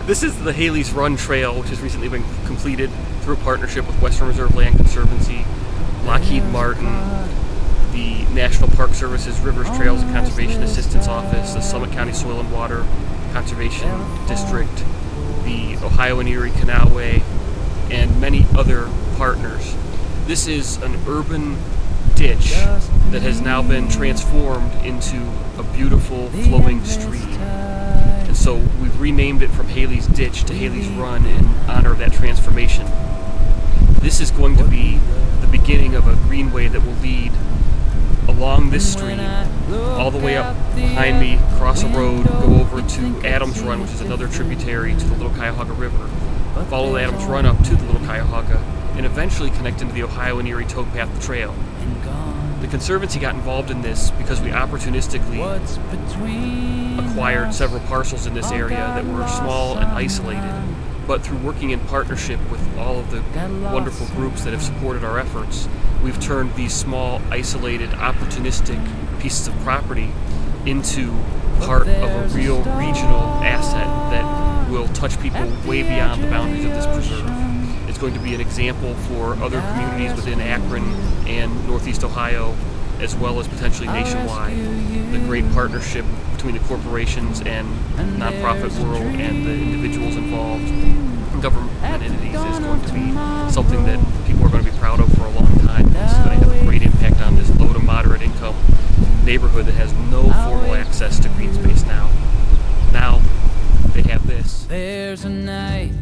This is the Haley's Run Trail, which has recently been completed through a partnership with Western Reserve Land Conservancy, Lockheed Martin, the National Park Service's Rivers, Trails, and Conservation Assistance Office, the Summit County Soil and Water Conservation District, the Ohio and Erie Canalway, and many other partners. This is an urban ditch that has now been transformed into a beautiful flowing stream. And so we've renamed it from Haley's Ditch to Haley's Run in honor of that transformation. This is going to be the beginning of a greenway that will lead along this stream, all the way up behind me, cross a road, go over to Adams Run, which is another tributary to the Little Cuyahoga River, follow the Adams Run up to the Little Cuyahoga, and eventually connect into the Ohio and Erie Towpath Trail. The Conservancy got involved in this because we opportunistically acquired several parcels in this area that were small and isolated. But through working in partnership with all of the wonderful groups that have supported our efforts, we've turned these small, isolated, opportunistic pieces of property into part of a real regional asset that will touch people way beyond the boundaries of this preserve. It's going to be an example for other communities within Akron and Northeast Ohio, as well as potentially nationwide. The great partnership between the corporations and nonprofit world and the individuals involved, government entities, is going to be something that people are going to be proud of for a long time. It's going to have a great impact on this low to moderate income neighborhood that has no formal access to green space now. Now they have this. There's a night.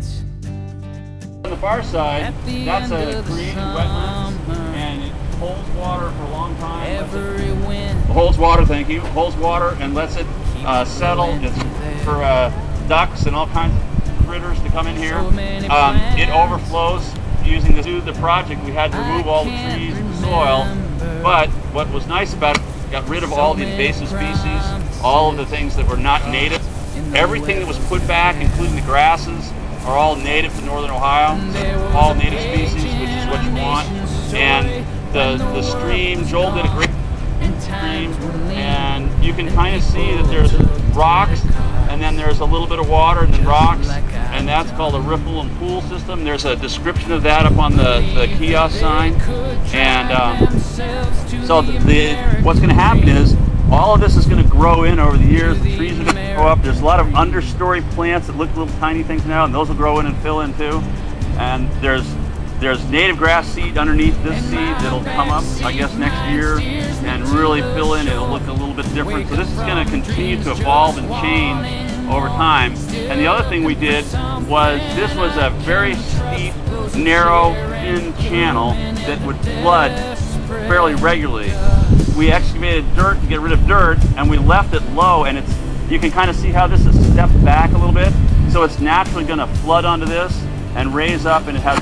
On the far side, that's a created wetland, and it holds water for a long time. It holds water, thank you. Holds water and lets it settle. It's for ducks and all kinds of critters to come in here. It overflows. Using the project, we had to remove all the trees and the soil. But what was nice about it, got rid of all the invasive species, all of the things that were not native. Everything that was put back, including the grasses, are all native to northern Ohio, all native species, which is what you want. And the stream, Joel did a great stream, and you can kind of see that there's rocks, and then there's a little bit of water, and then rocks, and that's called a ripple and pool system. There's a description of that up on the kiosk sign. And so what's going to happen is, all of this is going to grow in over the years. The trees are going to grow up. There's a lot of understory plants that look little tiny things now, and those will grow in and fill in too. And there's native grass seed underneath this seed that'll come up, I guess, next year and really fill in. It'll look a little bit different. So this is going to continue to evolve and change over time. And the other thing we did was, this was a very steep, narrow, thin channel that would flood fairly regularly. We excavated dirt to get rid of dirt, and we left it low, and you can kind of see how this is stepped back a little bit, so it's naturally going to flood onto this and raise up, and it has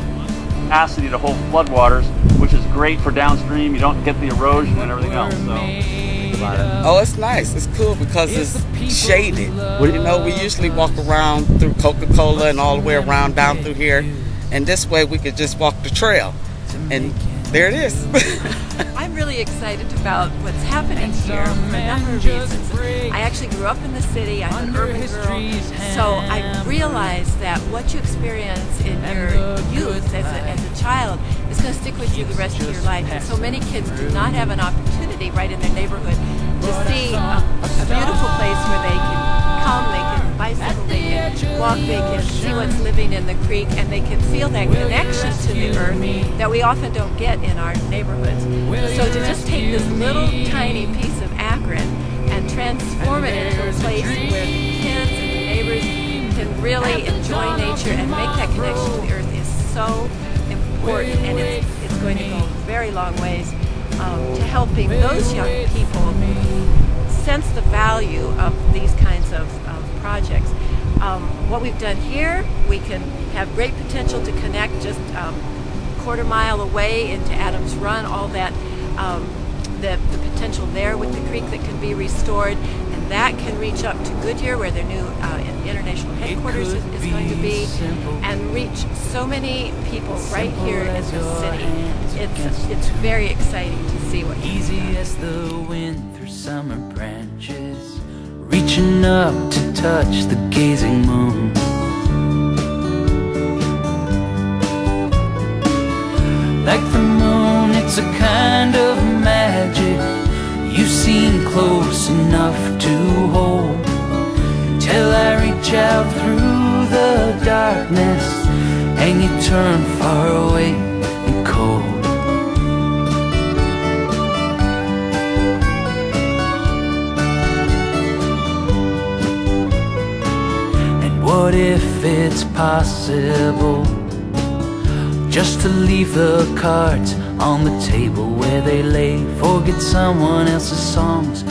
capacity to hold floodwaters, which is great for downstream. You don't get the erosion and everything else. So. Oh, it's nice. It's cool because it's shaded. You know, we usually walk around through Coca-Cola and all the way around down through here, and this way we could just walk the trail, and there it is. I'm really excited about what's happening here for a number of reasons. I actually grew up in the city. I'm an urban girl, so I realized that what you experience in your youth as a child is going to stick with you the rest of your life. And so many kids do not have an opportunity right in their neighborhood to see a beautiful place where they can come, they can bicycle, they can walk, they can see what's living in the creek, and they can feel that connection to the earth that we often don't get in our neighborhoods. So to just take this little tiny piece of Akron and transform it into a place where the kids and the neighbors can really enjoy nature and make that connection to the earth is so important, and it's going to go a very long ways to helping those young people sense the value of these kinds of projects. What we've done here, we can have great potential to connect just a quarter mile away into Adams Run, all that, the potential there with the creek that can be restored, and that can reach up to Goodyear, where their new international headquarters is going to be, and reach so many people right here in the city. It's very exciting to see what easy as the wind through summer branches, reaching up to touch the gazing moon. like the moon, it's a kind of magic. You seem close enough to hold, till I reach out through the darkness and you turn far away and cold. What if it's possible just to leave the cards on the table where they lay? Forget someone else's songs